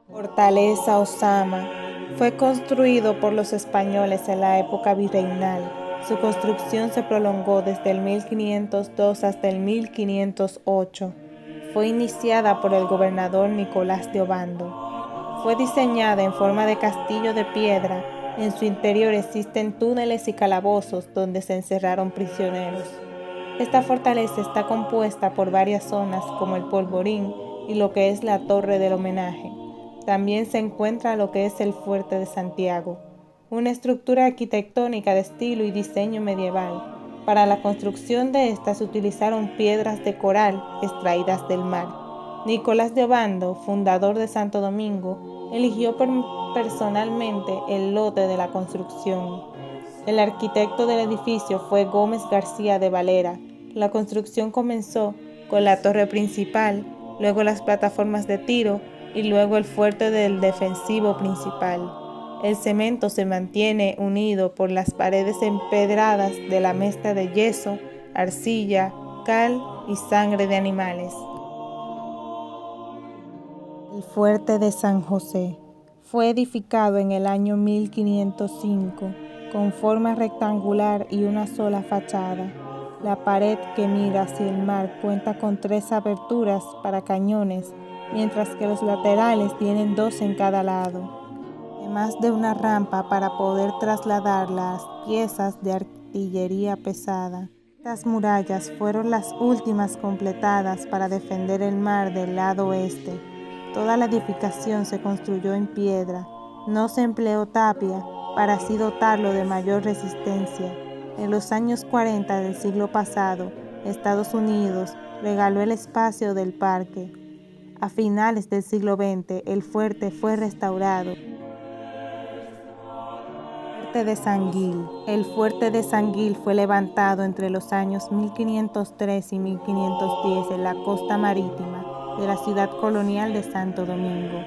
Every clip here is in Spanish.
Fortaleza Osama fue construido por los españoles en la época virreinal. Su construcción se prolongó desde el 1502 hasta el 1508. Fue iniciada por el gobernador Nicolás de Obando. Fue diseñada en forma de castillo de piedra. En su interior existen túneles y calabozos donde se encerraron prisioneros. Esta fortaleza está compuesta por varias zonas como el Polvorín y lo que es la Torre del Homenaje. También se encuentra lo que es el Fuerte de Santiago, una estructura arquitectónica de estilo y diseño medieval. Para la construcción de esta se utilizaron piedras de coral extraídas del mar. Nicolás de Obando, fundador de Santo Domingo, eligió personalmente el lote de la construcción. El arquitecto del edificio fue Gómez García de Valera. La construcción comenzó con la torre principal, luego las plataformas de tiro y luego el fuerte del defensivo principal. El cemento se mantiene unido por las paredes empedradas de la mezcla de yeso, arcilla, cal y sangre de animales. El fuerte de San José fue edificado en el año 1505 con forma rectangular y una sola fachada. La pared que mira hacia el mar cuenta con 3 aberturas para cañones, mientras que los laterales tienen 2 en cada lado, además de una rampa para poder trasladar las piezas de artillería pesada. Estas murallas fueron las últimas completadas para defender el mar del lado oeste. Toda la edificación se construyó en piedra, no se empleó tapia para así dotarlo de mayor resistencia. En los años 40 del siglo pasado, Estados Unidos regaló el espacio del parque. A finales del siglo XX, el fuerte fue restaurado. Fuerte de San Gil. El fuerte de San Gil fue levantado entre los años 1503 y 1510 en la costa marítima de la ciudad colonial de Santo Domingo.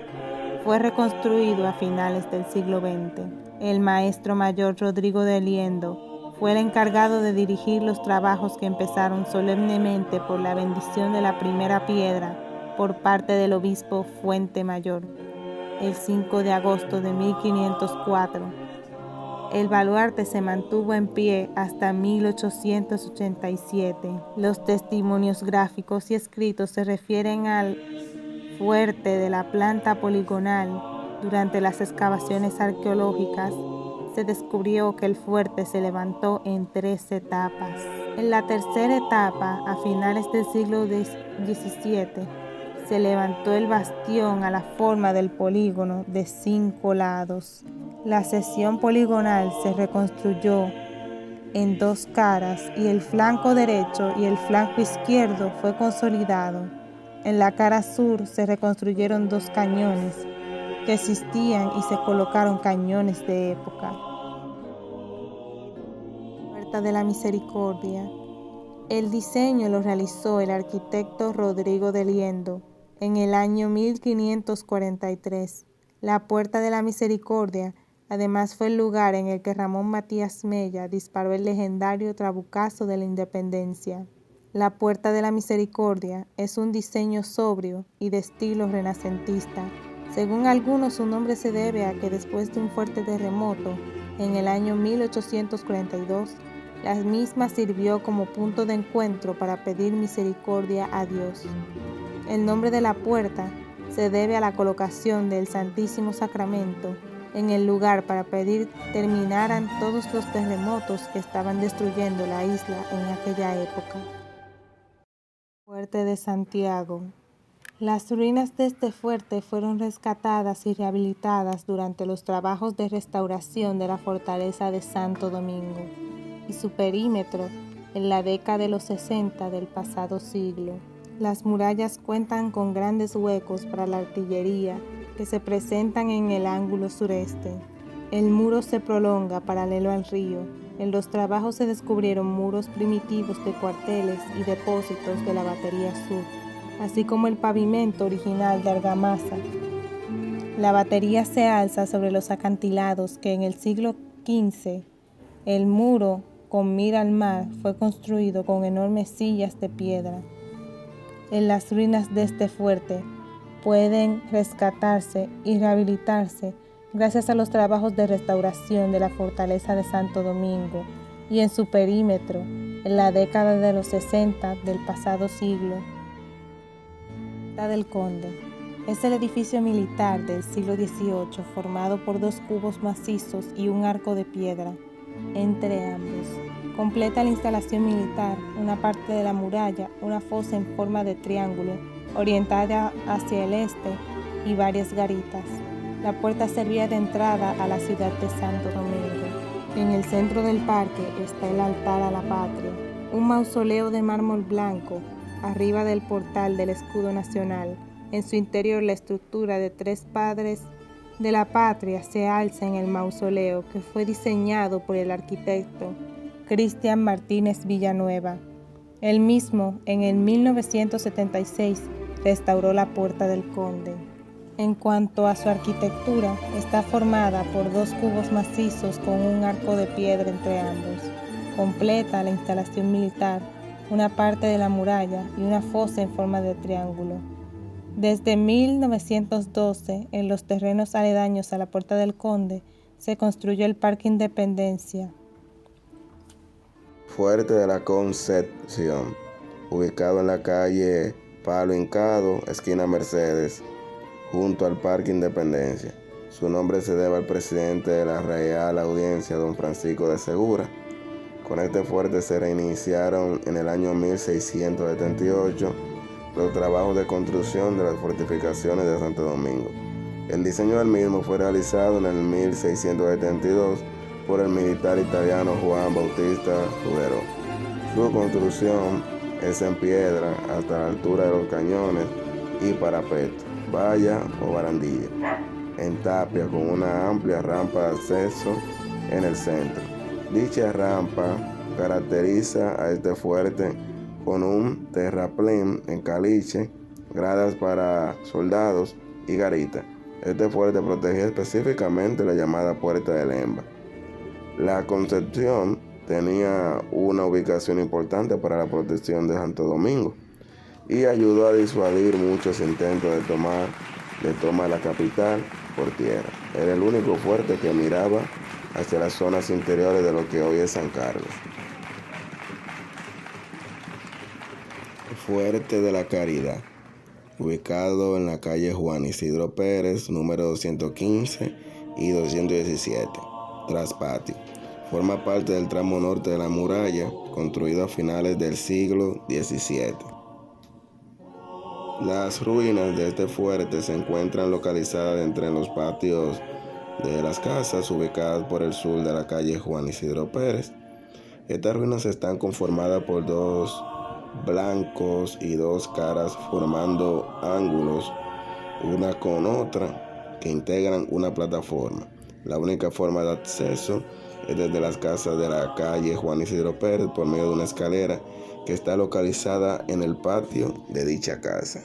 Fue reconstruido a finales del siglo XX. El maestro mayor Rodrigo de Liendo fue el encargado de dirigir los trabajos que empezaron solemnemente por la bendición de la primera piedra por parte del obispo Fuente Mayor, el 5 de agosto de 1504. El baluarte se mantuvo en pie hasta 1887. Los testimonios gráficos y escritos se refieren al fuerte de la planta poligonal. Durante las excavaciones arqueológicas se descubrió que el fuerte se levantó en 3 etapas. En la tercera etapa, a finales del siglo XVII, se levantó el bastión a la forma del polígono de 5 lados. La sección poligonal se reconstruyó en 2 caras y el flanco derecho y el flanco izquierdo fue consolidado. En la cara sur se reconstruyeron 2 cañones que existían y se colocaron cañones de época. Puerta de la Misericordia. El diseño lo realizó el arquitecto Rodrigo de Liendo en el año 1543. La Puerta de la Misericordia además fue el lugar en el que Ramón Matías Mella disparó el legendario trabucazo de la Independencia. La Puerta de la Misericordia es un diseño sobrio y de estilo renacentista. Según algunos, su nombre se debe a que después de un fuerte terremoto en el año 1842, la misma sirvió como punto de encuentro para pedir misericordia a Dios. El nombre de la puerta se debe a la colocación del Santísimo Sacramento en el lugar para pedir terminaran todos los terremotos que estaban destruyendo la isla en aquella época. Fuerte de Santiago. Las ruinas de este fuerte fueron rescatadas y rehabilitadas durante los trabajos de restauración de la fortaleza de Santo Domingo y su perímetro en la década de los 60 del pasado siglo. Las murallas cuentan con grandes huecos para la artillería que se presentan en el ángulo sureste. El muro se prolonga paralelo al río. En los trabajos se descubrieron muros primitivos de cuarteles y depósitos de la batería sur, así como el pavimento original de argamasa. La batería se alza sobre los acantilados que en el siglo XV el muro con mira al mar fue construido con enormes sillas de piedra. En las ruinas de este fuerte pueden rescatarse y rehabilitarse gracias a los trabajos de restauración de la fortaleza de Santo Domingo y en su perímetro en la década de los 60 del pasado siglo. La del Conde es el edificio militar del siglo XVIII formado por 2 cubos macizos y un arco de piedra. Entre ambos, completa la instalación militar una parte de la muralla, una fosa en forma de triángulo orientada hacia el este y varias garitas. La puerta servía de entrada a la ciudad de Santo Domingo. En el centro del parque está el altar a la patria, un mausoleo de mármol blanco arriba del portal del escudo nacional. En su interior la estructura de 3 padres de la patria se alza en el mausoleo que fue diseñado por el arquitecto Cristian Martínez Villanueva. Él mismo en el 1976 restauró la Puerta del Conde. En cuanto a su arquitectura, está formada por 2 cubos macizos con un arco de piedra entre ambos. Completa la instalación militar, una parte de la muralla y una fosa en forma de triángulo. Desde 1912, en los terrenos aledaños a la Puerta del Conde, se construyó el Parque Independencia. Fuerte de la Concepción, ubicado en la calle Palo Hincado, esquina Mercedes, junto al Parque Independencia. Su nombre se debe al presidente de la Real Audiencia, don Francisco de Segura. Con este fuerte se reiniciaron en el año 1678 los trabajos de construcción de las fortificaciones de Santo Domingo. El diseño del mismo fue realizado en el 1672 por el militar italiano Juan Bautista Ruggiero. Su construcción es en piedra hasta la altura de los cañones y parapeto, valla o barandilla, en tapia con una amplia rampa de acceso en el centro. Dicha rampa caracteriza a este fuerte con un terraplén en caliche, gradas para soldados y garita. Este fuerte protegía específicamente la llamada Puerta de Lemba. La Concepción tenía una ubicación importante para la protección de Santo Domingo y ayudó a disuadir muchos intentos de toma la capital por tierra. Era el único fuerte que miraba hacia las zonas interiores de lo que hoy es San Carlos. Fuerte de la Caridad, ubicado en la calle Juan Isidro Pérez, número 215 y 217, Traspatio. Forma parte del tramo norte de la muralla, construido a finales del siglo XVII. Las ruinas de este fuerte se encuentran localizadas entre los patios de las casas ubicadas por el sur de la calle Juan Isidro Pérez. Estas ruinas están conformadas por 2 blancos y 2 caras formando ángulos una con otra que integran una plataforma. La única forma de acceso es desde las casas de la calle Juan Isidro Pérez por medio de una escalera que está localizada en el patio de dicha casa.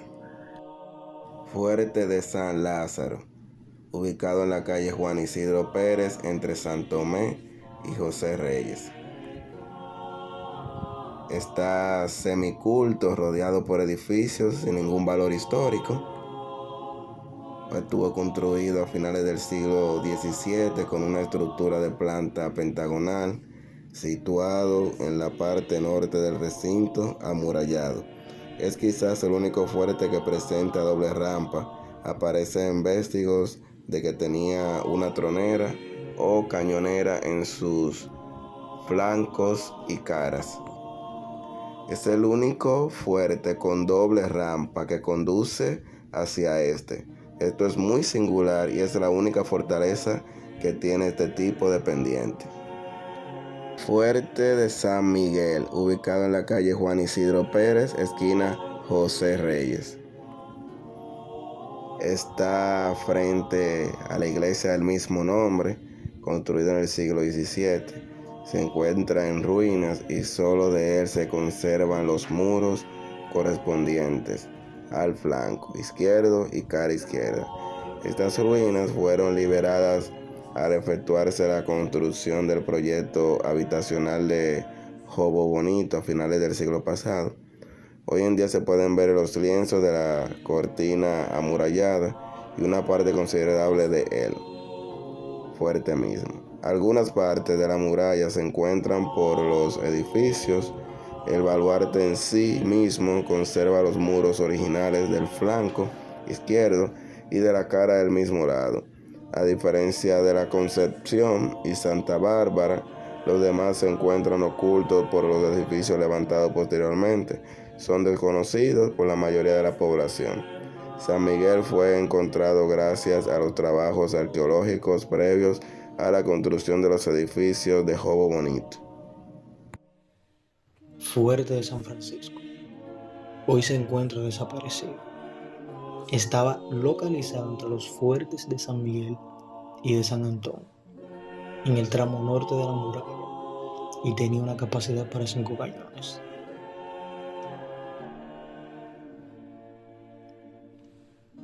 Fuerte de San Lázaro, ubicado en la calle Juan Isidro Pérez entre San Tomé y José Reyes. Está semiculto, rodeado por edificios sin ningún valor histórico. Estuvo construido a finales del siglo XVII con una estructura de planta pentagonal, situado en la parte norte del recinto amurallado. Es quizás el único fuerte que presenta doble rampa. Aparecen vestigios de que tenía una tronera o cañonera en sus flancos y caras. Es el único fuerte con doble rampa que conduce hacia este. Esto es muy singular y es la única fortaleza que tiene este tipo de pendiente. Fuerte de San Miguel, ubicado en la calle Juan Isidro Pérez, esquina José Reyes. Está frente a la iglesia del mismo nombre, construido en el siglo XVII. Se encuentra en ruinas y solo de él se conservan los muros correspondientes al flanco izquierdo y cara izquierda. Estas ruinas fueron liberadas al efectuarse la construcción del proyecto habitacional de Jobo Bonito a finales del siglo pasado. Hoy en día se pueden ver los lienzos de la cortina amurallada y una parte considerable de él, fuerte mismo. Algunas partes de la muralla se encuentran por los edificios. El baluarte en sí mismo conserva los muros originales del flanco izquierdo y de la cara del mismo lado. A diferencia de la Concepción y Santa Bárbara, los demás se encuentran ocultos por los edificios levantados posteriormente. Son desconocidos por la mayoría de la población. San Miguel fue encontrado gracias a los trabajos arqueológicos previos a la construcción de los edificios de Jobo Bonito. Fuerte de San Francisco. Hoy se encuentra desaparecido. Estaba localizado entre los fuertes de San Miguel y de San Antón, en el tramo norte de la muralla, y tenía una capacidad para 5 cañones.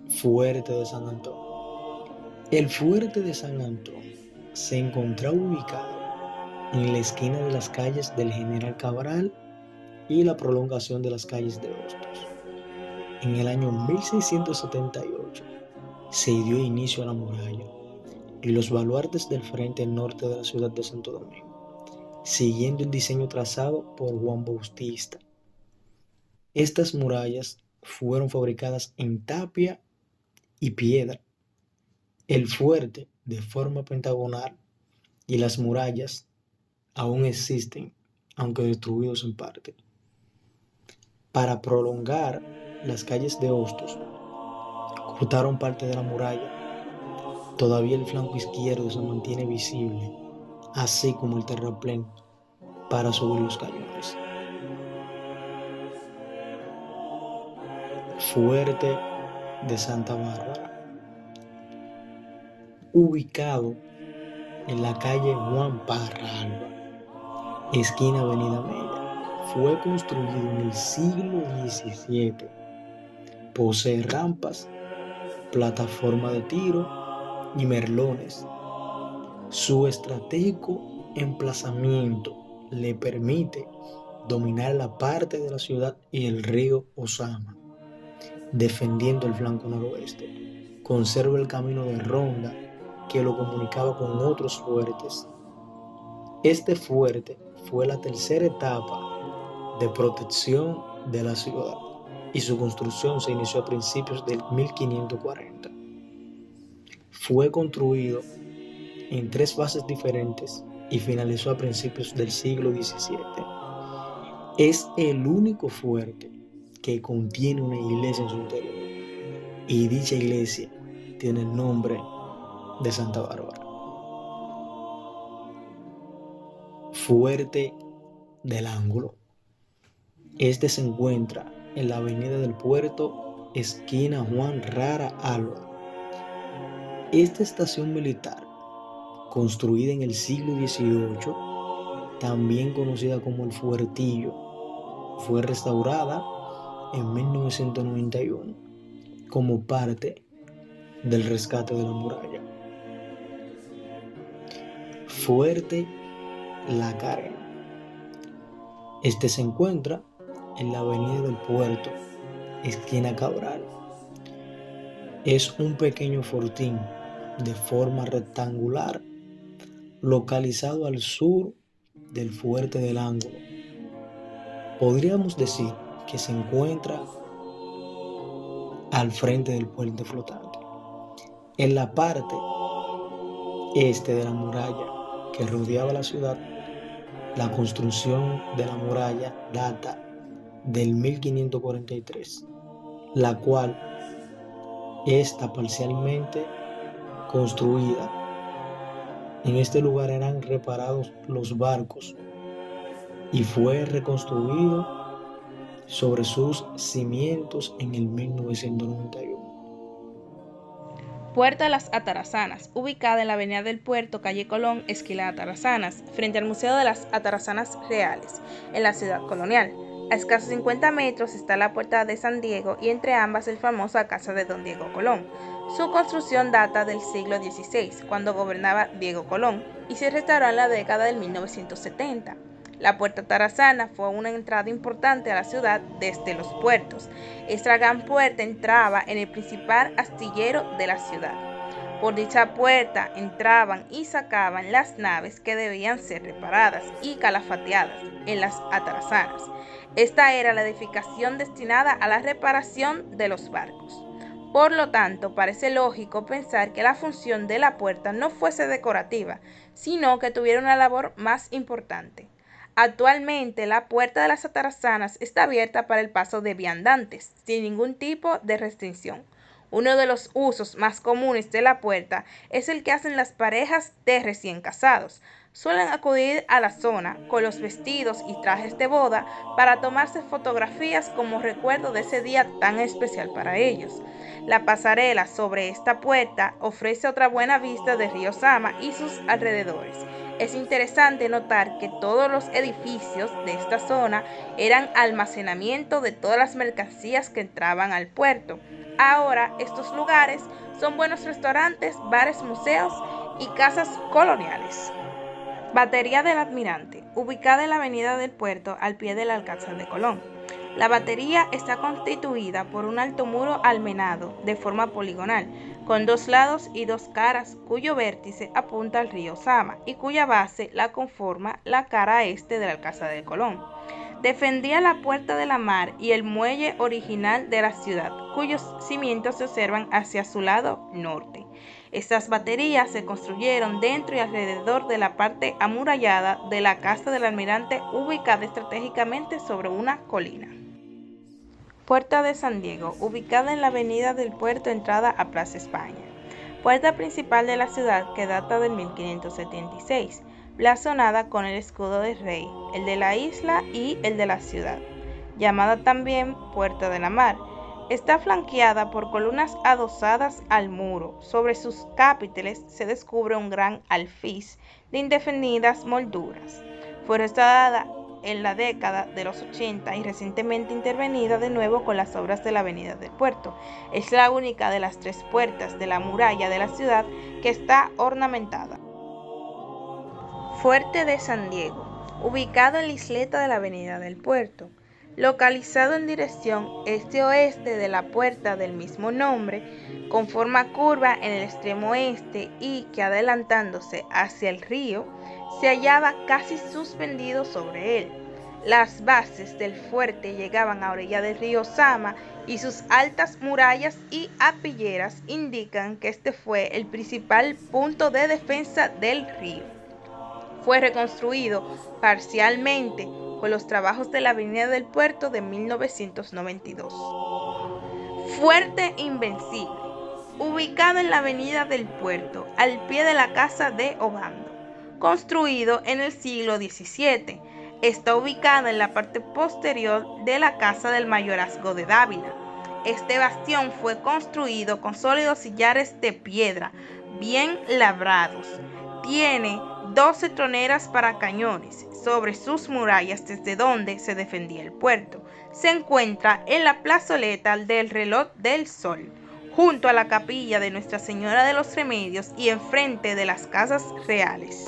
Fuerte de San Antón. El fuerte de San Antón se encontraba ubicado en la esquina de las calles del General Cabral y la prolongación de las calles de Hostos. En el año 1678 se dio inicio a la muralla y los baluartes del frente norte de la ciudad de Santo Domingo, siguiendo el diseño trazado por Juan Bautista. Estas murallas fueron fabricadas en tapia y piedra. El fuerte, de forma pentagonal, y las murallas aún existen, aunque destruidos en parte. Para prolongar las calles de Hostos, cortaron parte de la muralla. Todavía el flanco izquierdo se mantiene visible, así como el terraplén para subir los cañones. Fuerte de Santa Bárbara. Ubicado en la calle Juan Parra Alba, esquina Avenida Mella, fue construido en el siglo XVII. Posee rampas, plataforma de tiro y merlones. Su estratégico emplazamiento le permite dominar la parte de la ciudad y el río Ozama, defendiendo el flanco noroeste. Conserva el camino de ronda que lo comunicaba con otros fuertes. Este fuerte fue la tercera etapa de protección de la ciudad y su construcción se inició a principios del 1540. Fue construido en 3 fases diferentes y finalizó a principios del siglo XVII. Es el único fuerte que contiene una iglesia en su interior, y dicha iglesia tiene el nombre de Santa Bárbara. Fuerte del Ángulo. Este se encuentra en la avenida del Puerto, esquina Juan Rara Alba. Esta estación militar, construida en el siglo XVIII, también conocida como el Fuertillo, fue restaurada en 1991 como parte del rescate de la muralla. Fuerte La Carena. Este se encuentra en la avenida del Puerto, esquina Cabral. Es un pequeño fortín de forma rectangular localizado al sur del Fuerte del Ángulo. Podríamos decir que se encuentra al frente del puente flotante. En la parte este de la muralla que rodeaba la ciudad, la construcción de la muralla data del 1543, la cual está parcialmente construida. En este lugar eran reparados los barcos y fue reconstruido sobre sus cimientos en el 1991. Puerta de las Atarazanas, ubicada en la avenida del Puerto, calle Colón, esquina Atarazanas, frente al Museo de las Atarazanas Reales, en la ciudad colonial. A escasos 50 metros está la Puerta de San Diego y entre ambas el famosa Casa de Don Diego Colón. Su construcción data del siglo XVI, cuando gobernaba Diego Colón, y se restauró en la década de 1970. La Puerta Atarazana fue una entrada importante a la ciudad desde los puertos. Esta gran puerta entraba en el principal astillero de la ciudad. Por dicha puerta entraban y sacaban las naves que debían ser reparadas y calafateadas en las atarazanas. Esta era la edificación destinada a la reparación de los barcos. Por lo tanto, parece lógico pensar que la función de la puerta no fuese decorativa, sino que tuviera una labor más importante. Actualmente, la Puerta de las Atarazanas está abierta para el paso de viandantes, sin ningún tipo de restricción. Uno de los usos más comunes de la puerta es el que hacen las parejas de recién casados. Suelen acudir a la zona con los vestidos y trajes de boda para tomarse fotografías como recuerdo de ese día tan especial para ellos. La pasarela sobre esta puerta ofrece otra buena vista de Río Sama y sus alrededores. Es interesante notar que todos los edificios de esta zona eran almacenamiento de todas las mercancías que entraban al puerto. Ahora estos lugares son buenos restaurantes, bares, museos y casas coloniales. Batería del Almirante, ubicada en la avenida del Puerto al pie del Alcázar de Colón. La batería está constituida por un alto muro almenado de forma poligonal, con 2 lados y 2 caras, cuyo vértice apunta al río Sama y cuya base la conforma la cara este del Alcázar de Colón. Defendía la Puerta de la Mar y el muelle original de la ciudad, cuyos cimientos se observan hacia su lado norte. Estas baterías se construyeron dentro y alrededor de la parte amurallada de la casa del almirante, ubicada estratégicamente sobre una colina. Puerta de San Diego, ubicada en la avenida del Puerto, entrada a Plaza España. Puerta principal de la ciudad que data del 1576, blasonada con el escudo del rey, el de la isla y el de la ciudad. Llamada también Puerta de la Mar, está flanqueada por columnas adosadas al muro. Sobre sus capiteles se descubre un gran alfiz de indefinidas molduras. Fue restaurada en la década de los 80 y recientemente intervenida de nuevo con las obras de la avenida del Puerto. Es la única de las 3 puertas de la muralla de la ciudad que está ornamentada. Fuerte de San Diego, ubicado en la isleta de la avenida del Puerto. Localizado en dirección este-oeste de la puerta del mismo nombre, con forma curva en el extremo este y que adelantándose hacia el río, se hallaba casi suspendido sobre él. Las bases del fuerte llegaban a orilla del río Sama y sus altas murallas y apilleras indican que este fue el principal punto de defensa del río. Fue reconstruido parcialmente con los trabajos de la avenida del Puerto de 1992. Fuerte Invencible, ubicado en la avenida del Puerto, al pie de la casa de Obando, construido en el siglo XVII. Está ubicado en la parte posterior de la casa del mayorazgo de Dávila. Este bastión fue construido con sólidos sillares de piedra, bien labrados. Tiene 12 troneras para cañones sobre sus murallas desde donde se defendía el puerto. Se encuentra en la plazoleta del Reloj del Sol, junto a la capilla de Nuestra Señora de los Remedios y enfrente de las casas reales.